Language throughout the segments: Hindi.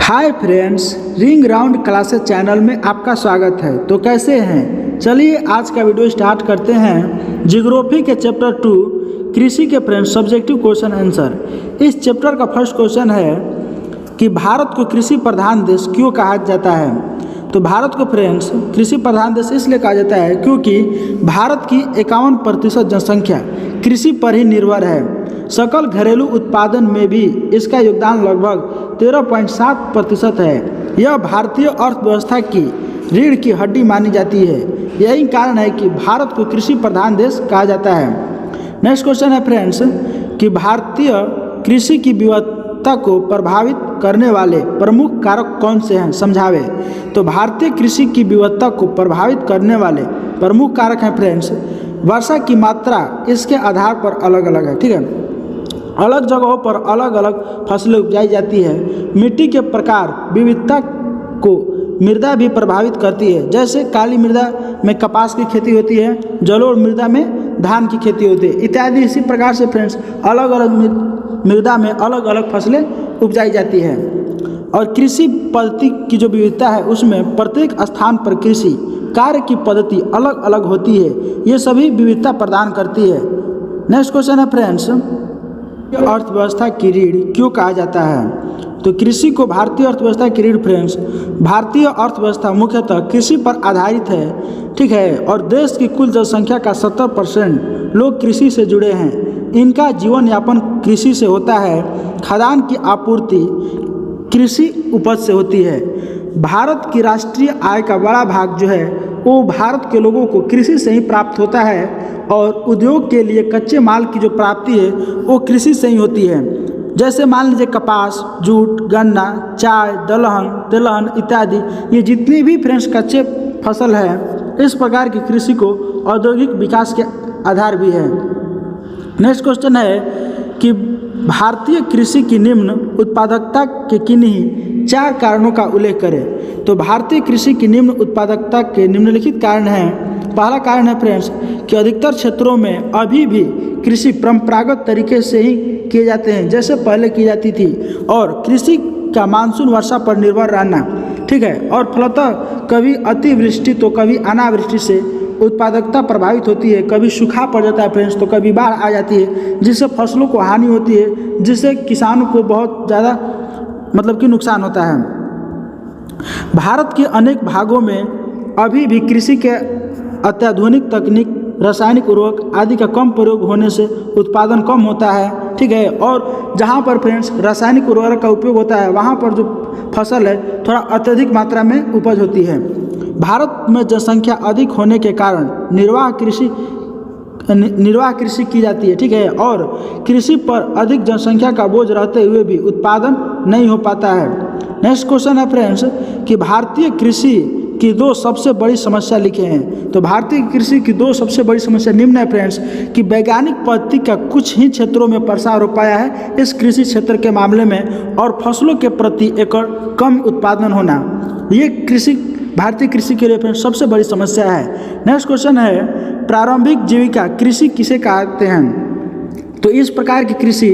Hi friends, ring round classes channel में आपका स्वागत है। तो कैसे हैं? चलिए आज का वीडियो स्टार्ट करते हैं। जियोग्राफी के चैप्टर 2 कृषि के फ्रेंड्स सब्जेक्टिव क्वेश्चन आंसर। इस चैप्टर का फर्स्ट क्वेश्चन है कि भारत को कृषि प्रधान देश क्यों कहा जाता है। तो भारत को फ्रेंड्स कृषि प्रधान देश इसलिए कहा जाता है क्योंकि भारत की 51% जनसंख्या कृषि पर ही निर्भर है। सकल घरेलू उत्पादन में भी इसका योगदान लगभग 13.7% है। यह भारतीय अर्थव्यवस्था की रीढ़ की हड्डी मानी जाती है। यही कारण है कि भारत को कृषि प्रधान देश कहा जाता है। नेक्स्ट क्वेश्चन है फ्रेंड्स कि भारतीय कृषि की विविधता को प्रभावित करने वाले प्रमुख कारक कौन से हैं, समझावे। तो भारतीय कृषि की विविधता को प्रभावित करने वाले प्रमुख कारक हैं फ्रेंड्स, वर्षा की मात्रा इसके आधार पर अलग अलग है। ठीक है, अलग जगहों पर अलग अलग फसलें उपजाई जाती है। मिट्टी के प्रकार विविधता को मृदा भी प्रभावित करती है। जैसे काली मृदा में कपास की खेती होती है, जलोढ़ मृदा में धान की खेती होती है इत्यादि। इसी प्रकार से फ्रेंड्स अलग अलग मृदा में अलग अलग फसलें उपजाई जाती है। और कृषि पद्धति की जो विविधता है उसमें प्रत्येक स्थान पर कृषि कार्य की पद्धति अलग अलग होती है। ये सभी विविधता प्रदान करती है। नेक्स्ट क्वेश्चन है फ्रेंड्स, अर्थव्यवस्था की रीढ़ क्यों कहा जाता है। तो कृषि को भारतीय अर्थव्यवस्था की रीढ़ फ्रेंड्स, भारतीय अर्थव्यवस्था मुख्यतः कृषि पर आधारित है। ठीक है, और देश की कुल जनसंख्या का 70% लोग कृषि से जुड़े हैं। इनका जीवन यापन कृषि से होता है। खाद्यान्न की आपूर्ति कृषि उपज से होती है। भारत की राष्ट्रीय आय का बड़ा भाग जो है वो भारत के लोगों को कृषि से ही प्राप्त होता है। और उद्योग के लिए कच्चे माल की जो प्राप्ति है वो कृषि से ही होती है। जैसे मान लीजिए कपास, जूट, गन्ना, चाय, दलहन, तिलहन इत्यादि, ये जितनी भी फ्रेंड्स कच्चे फसल है, इस प्रकार की कृषि को औद्योगिक विकास के आधार भी है। नेक्स्ट क्वेश्चन है कि भारतीय कृषि की निम्न उत्पादकता के किन्हीं 4 कारणों का उल्लेख करें। तो भारतीय कृषि की निम्न उत्पादकता के निम्नलिखित कारण हैं। पहला कारण है फ्रेंड्स कि अधिकतर क्षेत्रों में अभी भी कृषि परंपरागत तरीके से ही किए जाते हैं, जैसे पहले की जाती थी। और कृषि का मानसून वर्षा पर निर्भर रहना, ठीक है, और फलतः कभी अतिवृष्टि तो कभी अनावृष्टि से उत्पादकता प्रभावित होती है। कभी सूखा पड़ जाता है फ्रेंड्स, तो कभी बाढ़ आ जाती है, जिससे फसलों को हानि होती है, जिससे किसानों को बहुत ज़्यादा मतलब कि नुकसान होता है। भारत के अनेक भागों में अभी भी कृषि के अत्याधुनिक तकनीक, रासायनिक उर्वरक आदि का कम प्रयोग होने से उत्पादन कम होता है। ठीक है, और जहाँ पर फ्रेंड्स रासायनिक उर्वरक का उपयोग होता है वहाँ पर जो फसल है थोड़ा अत्यधिक मात्रा में उपज होती है। भारत में जनसंख्या अधिक होने के कारण निर्वाह कृषि की जाती है। ठीक है, और कृषि पर अधिक जनसंख्या का बोझ रहते हुए भी उत्पादन नहीं हो पाता है। नेक्स्ट क्वेश्चन है फ्रेंड्स कि भारतीय कृषि की 2 सबसे बड़ी समस्या लिखे हैं। तो भारतीय कृषि की 2 सबसे बड़ी समस्या निम्न है फ्रेंड्स कि वैज्ञानिक पद्धति का कुछ ही क्षेत्रों में प्रसार हो पाया है इस कृषि क्षेत्र के मामले में, और फसलों के प्रति एकड़ कम उत्पादन होना, ये भारतीय कृषि के लिए फ्रेंड्स सबसे बड़ी समस्या है। नेक्स्ट क्वेश्चन है प्रारंभिक जीविका कृषि किसे कहते हैं। तो इस प्रकार की कृषि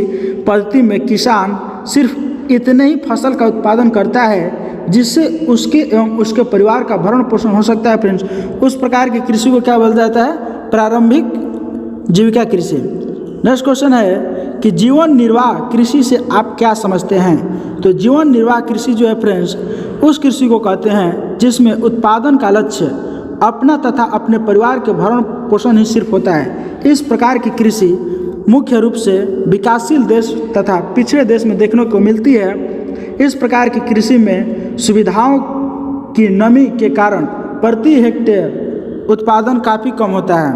पद्धति में किसान सिर्फ इतने ही फसल का उत्पादन करता है जिससे उसके एवं उसके परिवार का भरण पोषण हो सकता है फ्रेंड्स। उस प्रकार की कृषि को क्या बोला जाता है? प्रारंभिक जीविका कृषि। नेक्स्ट क्वेश्चन है कि जीवन निर्वाह कृषि से आप क्या समझते हैं। तो जीवन निर्वाह कृषि जो है फ्रेंड्स उस कृषि को कहते हैं जिसमें उत्पादन का लक्ष्य अपना तथा अपने परिवार के भरण पोषण ही सिर्फ होता है। इस प्रकार की कृषि मुख्य रूप से विकासशील देश तथा पिछड़े देश में देखने को मिलती है। इस प्रकार की कृषि में सुविधाओं की नमी के कारण प्रति हेक्टेयर उत्पादन काफ़ी कम होता है।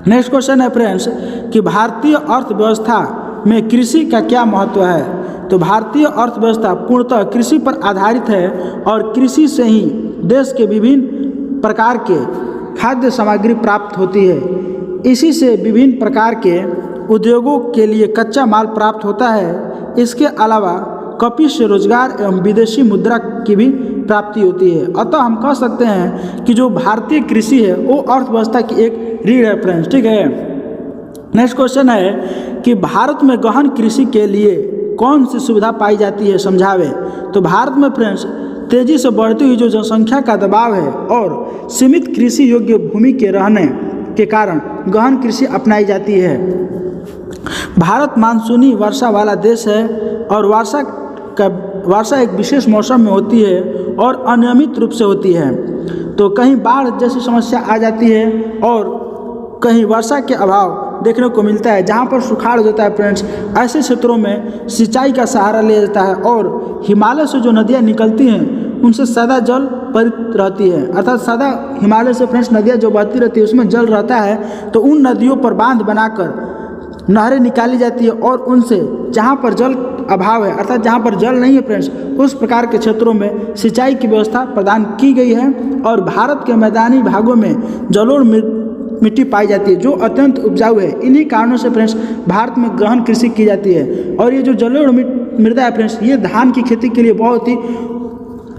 नेक्स्ट क्वेश्चन है फ्रेंड्स कि भारतीय अर्थव्यवस्था में कृषि का क्या महत्व है। तो भारतीय अर्थव्यवस्था पूर्णतः कृषि पर आधारित है और कृषि से ही देश के विभिन्न प्रकार के खाद्य सामग्री प्राप्त होती है। इसी से विभिन्न प्रकार के उद्योगों के लिए कच्चा माल प्राप्त होता है। इसके अलावा कॉफी से रोजगार एवं विदेशी मुद्रा की भी प्राप्ति होती है। अतः हम कह सकते हैं कि जो भारतीय कृषि है वो अर्थव्यवस्था की एक रीढ़ है फ्रेंड्स। ठीक है, नेक्स्ट क्वेश्चन है कि भारत में गहन कृषि के लिए कौन सी सुविधा पाई जाती है, समझावे। तो भारत में फ्रेंड्स तेजी से बढ़ती हुई जो जनसंख्या का दबाव है और सीमित कृषि योग्य भूमि के रहने के कारण गहन कृषि अपनाई जाती है। भारत मानसूनी वर्षा वाला देश है और वर्षा एक विशेष मौसम में होती है और अनियमित रूप से होती है। तो कहीं बाढ़ जैसी समस्या आ जाती है और कहीं वर्षा के अभाव देखने को मिलता है। जहाँ पर सुखाड़ हो जाता है फ्रेंड्स, ऐसे क्षेत्रों में सिंचाई का सहारा लिया जाता है और हिमालय से जो नदियाँ निकलती हैं उनसे ज़्यादा जल परित रहती है, अर्थात ज़्यादा हिमालय से फ्रेंड्स नदियाँ जो बहती रहती है उसमें जल रहता है। तो उन नदियों पर बांध बनाकर नहरें निकाली जाती है और उनसे जहाँ पर जल अभाव है, अर्थात जहाँ पर जल नहीं है फ्रेंड्स, उस प्रकार के क्षेत्रों में सिंचाई की व्यवस्था प्रदान की गई है। और भारत के मैदानी भागों में जलोढ़ मिट्टी पाई जाती है जो अत्यंत उपजाऊ है। इन्हीं कारणों से फ्रेंड्स भारत में गहन कृषि की जाती है। और ये जो जलोढ़ मृदा है फ्रेंड्स, ये धान की खेती के लिए बहुत ही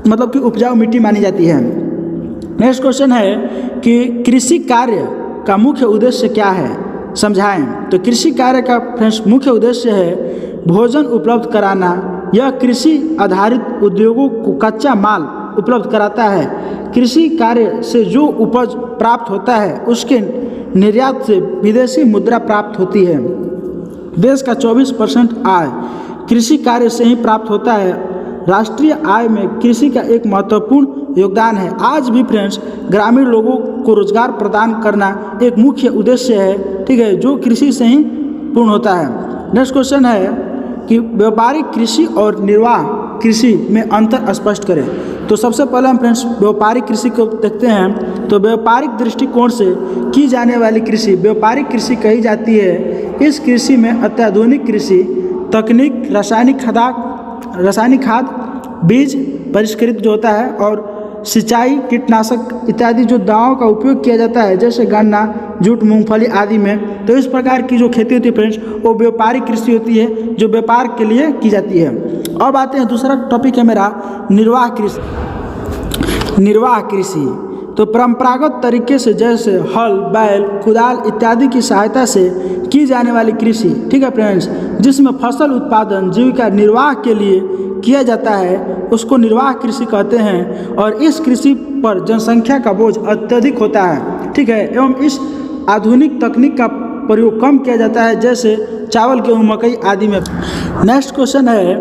मतलब कि उपजाऊ मिट्टी मानी जाती है। नेक्स्ट क्वेश्चन है कि कृषि कार्य का मुख्य उद्देश्य क्या है, समझाएं। तो कृषि कार्य का फ्रेंड्स मुख्य उद्देश्य है भोजन उपलब्ध कराना। यह कृषि आधारित उद्योगों को कच्चा माल उपलब्ध कराता है। कृषि कार्य से जो उपज प्राप्त होता है उसके निर्यात से विदेशी मुद्रा प्राप्त होती है। देश का 24% आय कृषि कार्य से ही प्राप्त होता है। राष्ट्रीय आय में कृषि का एक महत्वपूर्ण योगदान है। आज भी फ्रेंड्स ग्रामीण लोगों को रोजगार प्रदान करना एक मुख्य उद्देश्य है, ठीक है, जो कृषि से ही पूर्ण होता है। नेक्स्ट क्वेश्चन है कि व्यापारिक कृषि और निर्वाह कृषि में अंतर स्पष्ट करें। तो सबसे पहले हम फ्रेंड्स व्यापारिक कृषि को देखते हैं। तो व्यापारिक दृष्टिकोण से की जाने वाली कृषि व्यापारिक कृषि कही जाती है। इस कृषि में अत्याधुनिक कृषि तकनीक, रासायनिक खाद, बीज परिष्कृत जो होता है और सिंचाई, कीटनाशक इत्यादि जो दवाओं का उपयोग किया जाता है, जैसे गन्ना, जूट, मूंगफली आदि में। तो इस प्रकार की जो खेती होती है फ्रेंड्स वो व्यापारिक कृषि होती है जो व्यापार के लिए की जाती है। अब आते हैं दूसरा टॉपिक है मेरा निर्वाह कृषि। निर्वाह कृषि तो परंपरागत तरीके से जैसे हल, बैल, कुदाल इत्यादि की सहायता से की जाने वाली कृषि, ठीक है फ्रेंड्स, जिसमें फसल उत्पादन जीविका निर्वाह के लिए किया जाता है, उसको निर्वाह कृषि कहते हैं। और इस कृषि पर जनसंख्या का बोझ अत्यधिक होता है, ठीक है, एवं इस आधुनिक तकनीक का प्रयोग कम किया जाता है, जैसे चावल, गेहूँ, मकई आदि में। नेक्स्ट क्वेश्चन है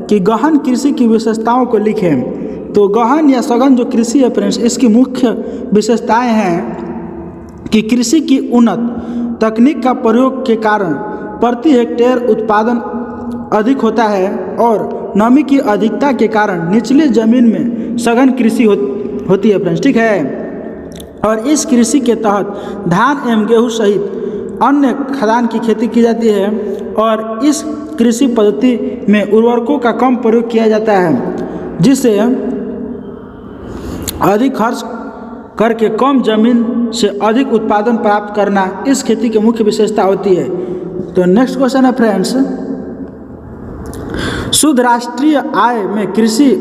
कि गहन कृषि की विशेषताओं को लिखें। तो गहन या सघन जो कृषि है फ्रेंड्स, इसकी मुख्य विशेषताएं हैं कि कृषि की उन्नत तकनीक का प्रयोग के कारण प्रति हेक्टेयर उत्पादन अधिक होता है और नमी की अधिकता के कारण निचली जमीन में सघन कृषि होती है फ्रेंड्स, ठीक है। और इस कृषि के तहत धान एवं गेहूँ सहित अन्य खाद्यान्न की खेती की जाती है। और इस कृषि पद्धति में उर्वरकों का कम प्रयोग किया जाता है, जिससे अधिक खर्च करके कम जमीन से अधिक उत्पादन प्राप्त करना इस खेती की मुख्य विशेषता होती है। तो नेक्स्ट क्वेश्चन है फ्रेंड्स, शुद्ध राष्ट्रीय आय में कृषि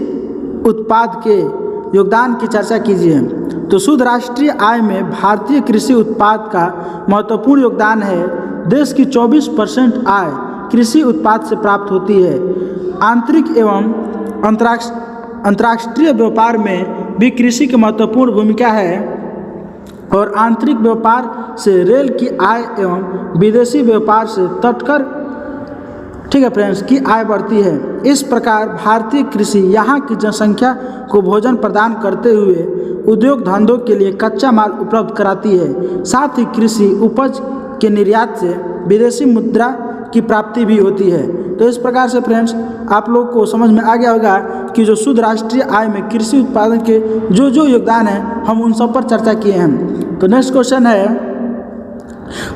उत्पाद के योगदान की चर्चा कीजिए। तो शुद्ध राष्ट्रीय आय में भारतीय कृषि उत्पाद का महत्वपूर्ण योगदान है। देश की 24% आय कृषि उत्पाद से प्राप्त होती है। आंतरिक एवं अंतर्राष्ट्रीय व्यापार में भी कृषि की महत्वपूर्ण भूमिका है। और आंतरिक व्यापार से रेल की आय एवं विदेशी व्यापार से तटकर, ठीक है फ्रेंड्स, की आय बढ़ती है। इस प्रकार भारतीय कृषि यहाँ की जनसंख्या को भोजन प्रदान करते हुए उद्योग धंधों के लिए कच्चा माल उपलब्ध कराती है। साथ ही कृषि उपज के निर्यात से विदेशी मुद्रा की प्राप्ति भी होती है। तो इस प्रकार से फ्रेंड्स आप लोग को समझ में आ गया होगा कि जो शुद्ध राष्ट्रीय आय में कृषि उत्पादन के जो जो योगदान है हम उन सब पर चर्चा किए हैं। तो नेक्स्ट क्वेश्चन है,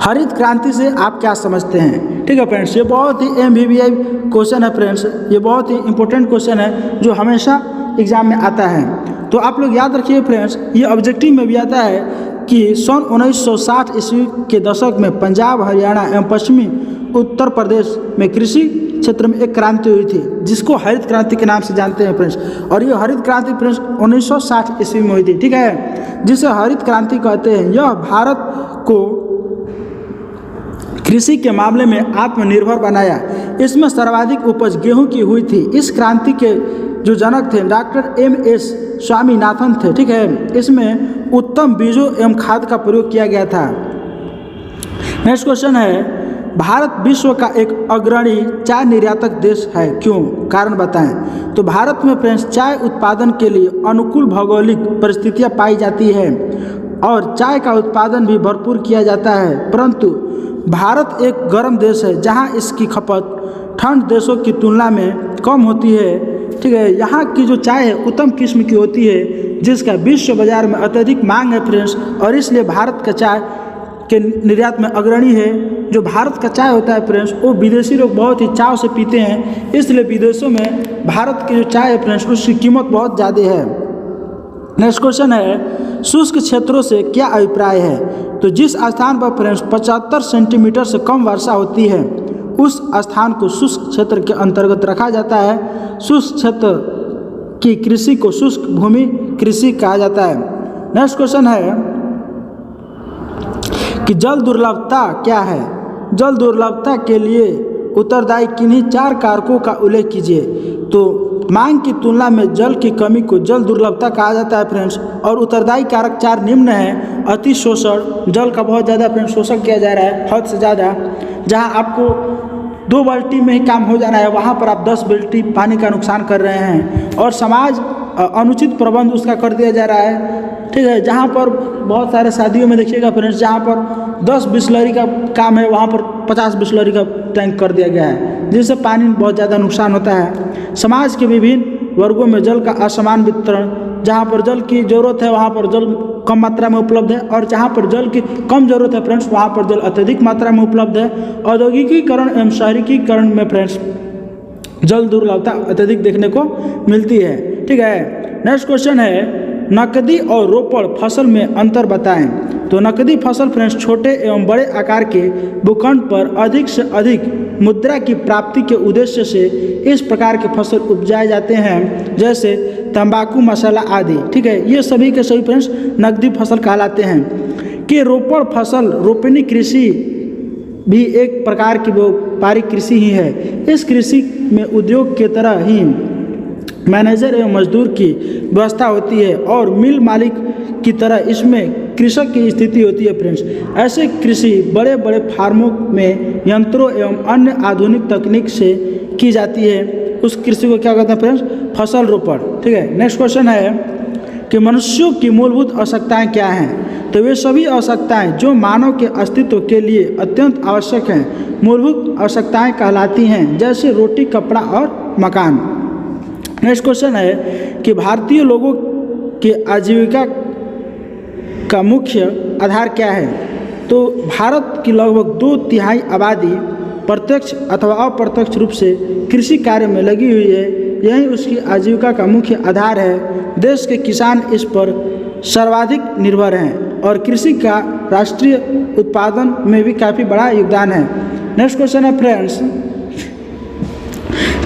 हरित क्रांति से आप क्या समझते हैं, ठीक है फ्रेंड्स। ये बहुत ही MBBI क्वेश्चन है फ्रेंड्स, ये बहुत ही इंपॉर्टेंट क्वेश्चन है जो हमेशा एग्जाम में आता है। तो आप लोग याद रखिए फ्रेंड्स, ये ऑब्जेक्टिव में भी आता है कि सन 1960 ईस्वी के दशक में पंजाब, हरियाणा एवं पश्चिमी उत्तर प्रदेश में कृषि क्षेत्र में एक क्रांति हुई थी जिसको हरित क्रांति के नाम से जानते हैं फ्रेंड्स। और ये हरित क्रांति फ्रेंड्स 1960 ईस्वी में हुई थी, ठीक है, जिसे हरित क्रांति कहते हैं। यह भारत को कृषि के मामले में आत्मनिर्भर बनाया। इसमें सर्वाधिक उपज गेहूं की हुई थी। इस क्रांति के जो जनक थे डॉक्टर एम.एस. स्वामीनाथन थे। ठीक है, इसमें उत्तम बीजों एवं खाद का प्रयोग किया गया था। नेक्स्ट क्वेश्चन है, भारत विश्व का एक अग्रणी चाय निर्यातक देश है, क्यों? कारण बताएं। तो भारत में फ्रेंड्स चाय उत्पादन के लिए अनुकूल भौगोलिक परिस्थितियां पाई जाती है और चाय का उत्पादन भी भरपूर किया जाता है, परंतु भारत एक गर्म देश है जहां इसकी खपत ठंड देशों की तुलना में कम होती है। ठीक है, यहाँ की जो चाय है उत्तम किस्म की होती है जिसका विश्व बाजार में अत्यधिक मांग है फ्रेंड्स, और इसलिए भारत का चाय के निर्यात में अग्रणी है। जो भारत का चाय होता है फ्रेंड्स वो विदेशी लोग बहुत ही चाव से पीते हैं, इसलिए विदेशों में भारत की जो चाय है फ्रेंड्स उसकी कीमत बहुत ज़्यादा है। नेक्स्ट क्वेश्चन है, शुष्क क्षेत्रों से क्या अभिप्राय है? तो जिस स्थान पर फ्रेंड्स 75 सेंटीमीटर से कम वर्षा होती है उस स्थान को शुष्क क्षेत्र के अंतर्गत रखा जाता है। शुष्क क्षेत्र की कृषि को शुष्क भूमि कृषि कहा जाता है। नेक्स्ट क्वेश्चन है कि जल दुर्लभता क्या है? जल दुर्लभता के लिए उत्तरदायी किन्हीं 4 कारकों का उल्लेख कीजिए। तो मांग की तुलना में जल की कमी को जल दुर्लभता कहा जाता है फ्रेंड्स, और उत्तरदायी कारक 4 निम्न हैं। अति शोषण, जल का बहुत ज़्यादा फ्रेंड्स शोषण किया जा रहा है, हद से ज़्यादा। जहां आपको 2 बाल्टी में ही काम हो जाना है वहां पर आप 10 बाल्टी पानी का नुकसान कर रहे हैं। और समाज अनुचित प्रबंध उसका कर दिया जा रहा है। ठीक है, जहाँ पर बहुत सारे शादियों में देखिएगा फ्रेंड्स जहाँ पर 10 बिसलरी का काम है वहाँ पर 50 बिसलरी का टैंक कर दिया गया है, जिससे पानी बहुत ज़्यादा नुकसान होता है। समाज के विभिन्न वर्गों में जल का असमान वितरण, जहाँ पर जल की ज़रूरत है वहाँ पर जल कम मात्रा में उपलब्ध है, और जहाँ पर जल की कम ज़रूरत है फ्रेंड्स वहाँ पर जल अत्यधिक मात्रा में उपलब्ध है। औद्योगिकीकरण एवं शहरीकरण में फ्रेंड्स जल दुर्लभता अत्यधिक देखने को मिलती है। ठीक है, नेक्स्ट क्वेश्चन है, नकदी और रोपड़ फसल में अंतर बताएं। तो नकदी फसल फ्रेंड्स छोटे एवं बड़े आकार के भूखंड पर अधिक से अधिक मुद्रा की प्राप्ति के उद्देश्य से इस प्रकार के फसल उपजाए जाते हैं, जैसे तंबाकू, मसाला आदि। ठीक है, ये सभी के सभी फ्रेंड्स नकदी फसल कहलाते हैं। कि रोपड़ फसल रोपनी कृषि भी एक प्रकार की व्यापारिक कृषि ही है। इस कृषि में उद्योग के तरह ही मैनेजर एवं मजदूर की व्यवस्था होती है और मिल मालिक की तरह इसमें कृषक की स्थिति होती है फ्रेंड्स। ऐसे कृषि बड़े बड़े फार्मों में यंत्रों एवं अन्य आधुनिक तकनीक से की जाती है। उस कृषि को क्या कहते हैं फ्रेंड्स? फसल रोपड़। ठीक है, नेक्स्ट क्वेश्चन है कि मनुष्यों की मूलभूत आवश्यकताएं क्या हैं? तो वे सभी आवश्यकताएं जो मानव के अस्तित्व के लिए अत्यंत आवश्यक हैं मूलभूत आवश्यकताएं कहलाती हैं, जैसे रोटी, कपड़ा और मकान। नेक्स्ट क्वेश्चन है कि भारतीय लोगों के आजीविका का मुख्य आधार क्या है? तो भारत की लगभग 2/3 आबादी प्रत्यक्ष अथवा अप्रत्यक्ष रूप से कृषि कार्य में लगी हुई है। यही उसकी आजीविका का मुख्य आधार है। देश के किसान इस पर सर्वाधिक निर्भर हैं और कृषि का राष्ट्रीय उत्पादन में भी काफ़ी बड़ा योगदान है। नेक्स्ट क्वेश्चन है फ्रेंड्स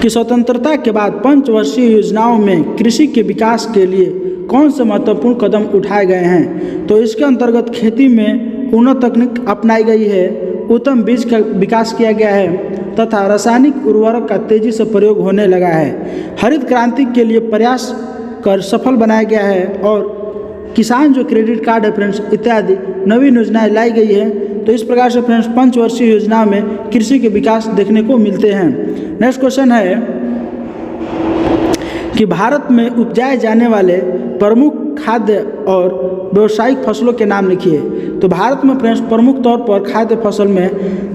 कि स्वतंत्रता के बाद पंचवर्षीय योजनाओं में कृषि के विकास के लिए कौन से महत्वपूर्ण कदम उठाए गए हैं? तो इसके अंतर्गत खेती में उन्नत तकनीक अपनाई गई है, उत्तम बीज का विकास किया गया है तथा रासायनिक उर्वरक का तेजी से प्रयोग होने लगा है। हरित क्रांति के लिए प्रयास कर सफल बनाया गया है और किसान जो क्रेडिट कार्ड है फ्रेंड्स इत्यादि नवीन योजनाएं लाई गई है। तो इस प्रकार से फ्रेंड्स पंचवर्षीय योजनाओं में कृषि के विकास देखने को मिलते हैं। नेक्स्ट क्वेश्चन है कि भारत में उपजाए जाने वाले प्रमुख खाद्य और व्यावसायिक फसलों के नाम लिखिए। तो भारत में फ्रेंड्स प्रमुख तौर पर खाद्य फसल में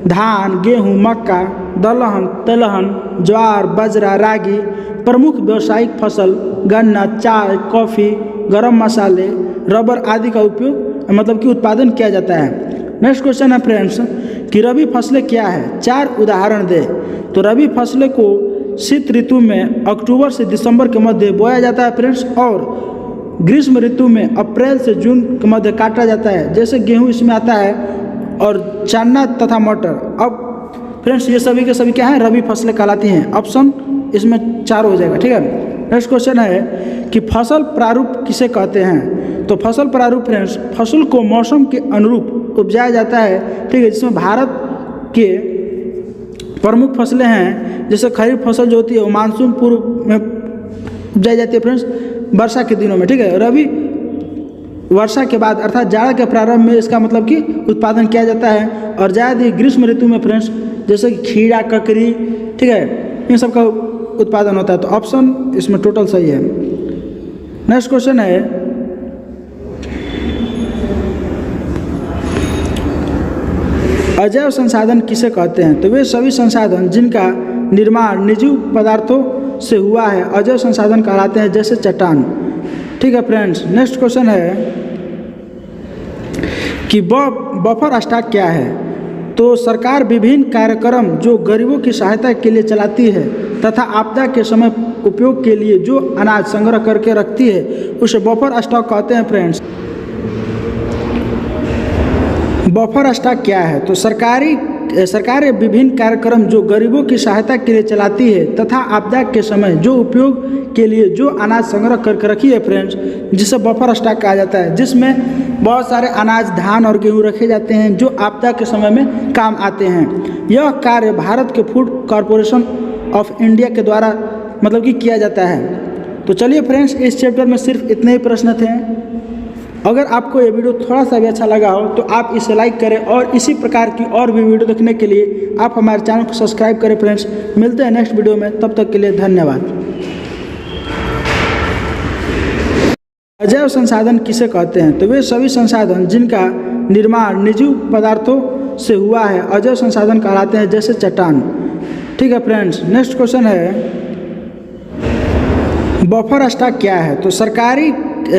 धान, गेहूं, मक्का, दलहन, तिलहन, ज्वार, बाजरा, रागी। प्रमुख व्यावसायिक फसल गन्ना, चाय, कॉफ़ी, गरम मसाले, रबर आदि का उपयोग मतलब कि उत्पादन किया जाता है। नेक्स्ट क्वेश्चन है फ्रेंड्स कि रबी फसलें क्या है? 4 उदाहरण दे। तो रबी फसलें को शीत ऋतु में अक्टूबर से दिसंबर के मध्य बोया जाता है फ्रेंड्स, और ग्रीष्म ऋतु में अप्रैल से जून के मध्य काटा जाता है। जैसे गेहूं इसमें आता है और चना तथा मटर। अब फ्रेंड्स ये सभी के सभी क्या हैं? रबी फसलें कहलाती हैं। ऑप्शन इसमें 4 हो जाएगा। ठीक है, नेक्स्ट क्वेश्चन है कि फसल प्रारूप किसे कहते हैं? तो फसल प्रारूप फ्रेंड्स फसल को मौसम के अनुरूप उपजाया जाता है। ठीक है, जिसमें भारत के प्रमुख फसलें हैं, जैसे खरीफ फसल जो होती है वो मानसून पूर्व में उपजाई जाती है फ्रेंड्स, वर्षा के दिनों में, ठीक है। रबी वर्षा के बाद अर्थात जाड़ा के प्रारंभ में इसका मतलब कि उत्पादन किया जाता है। और ज़्यादा ग्रीष्म ऋतु में फ्रेंड्स जैसे कि खीरा, ककड़ी, ठीक है, इन सब का उत्पादन होता है। तो ऑप्शन इसमें टोटल सही है। नेक्स्ट क्वेश्चन है, अजैव संसाधन किसे कहते हैं? तो वे सभी संसाधन जिनका निर्माण निर्जीव पदार्थों से हुआ है अजैव संसाधन कहलाते हैं, जैसे चट्टान, ठीक है फ्रेंड्स। नेक्स्ट क्वेश्चन है कि बफर स्टॉक क्या है? तो सरकार विभिन्न कार्यक्रम जो गरीबों की सहायता के लिए चलाती है तथा आपदा के समय उपयोग के लिए जो अनाज संग्रह करके रखती है उसे बफर स्टॉक कहते हैं फ्रेंड्स। बफर स्टॉक क्या है? तो सरकारें विभिन्न कार्यक्रम जो गरीबों की सहायता के लिए चलाती है तथा आपदा के समय जो उपयोग के लिए जो अनाज संग्रह करके रखी है फ्रेंड्स, जिसे बफर स्टॉक कहा जाता है, जिसमें बहुत सारे अनाज, धान और गेहूं रखे जाते हैं जो आपदा के समय में काम आते हैं। यह कार्य भारत के फूड कॉरपोरेशन ऑफ इंडिया के द्वारा मतलब कि किया जाता है। तो चलिए फ्रेंड्स, इस चैप्टर में सिर्फ इतने ही प्रश्न थे। अगर आपको ये वीडियो थोड़ा सा भी अच्छा लगा हो तो आप इसे लाइक करें और इसी प्रकार की और भी वीडियो देखने के लिए आप हमारे चैनल को सब्सक्राइब करें फ्रेंड्स। मिलते हैं नेक्स्ट वीडियो में, तब तक के लिए धन्यवाद। अजैव संसाधन किसे कहते हैं? तो वे सभी संसाधन जिनका निर्माण निर्जीव पदार्थों से हुआ है अजैव संसाधन कहलाते हैं, जैसे चट्टान, ठीक है फ्रेंड्स। नेक्स्ट क्वेश्चन है, बफर स्टॉक क्या है? तो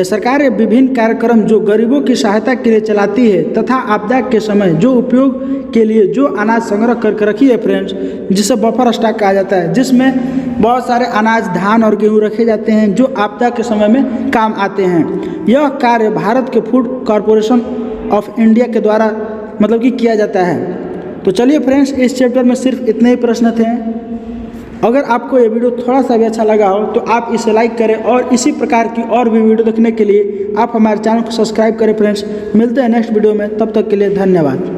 सरकारें विभिन्न कार्यक्रम जो गरीबों की सहायता के लिए चलाती है तथा आपदा के समय जो उपयोग के लिए जो अनाज संग्रह करके रखी है फ्रेंड्स, जिसे बफर स्टॉक कहा जाता है, जिसमें बहुत सारे अनाज, धान और गेहूं रखे जाते हैं जो आपदा के समय में काम आते हैं। यह कार्य भारत के फूड कॉरपोरेशन ऑफ इंडिया के द्वारा मतलब कि किया जाता है। तो चलिए फ्रेंड्स, इस चैप्टर में सिर्फ इतने ही प्रश्न थे। अगर आपको ये वीडियो थोड़ा सा भी अच्छा लगा हो तो आप इसे लाइक करें और इसी प्रकार की और भी वीडियो देखने के लिए आप हमारे चैनल को सब्सक्राइब करें फ्रेंड्स। मिलते हैं नेक्स्ट वीडियो में, तब तक के लिए धन्यवाद।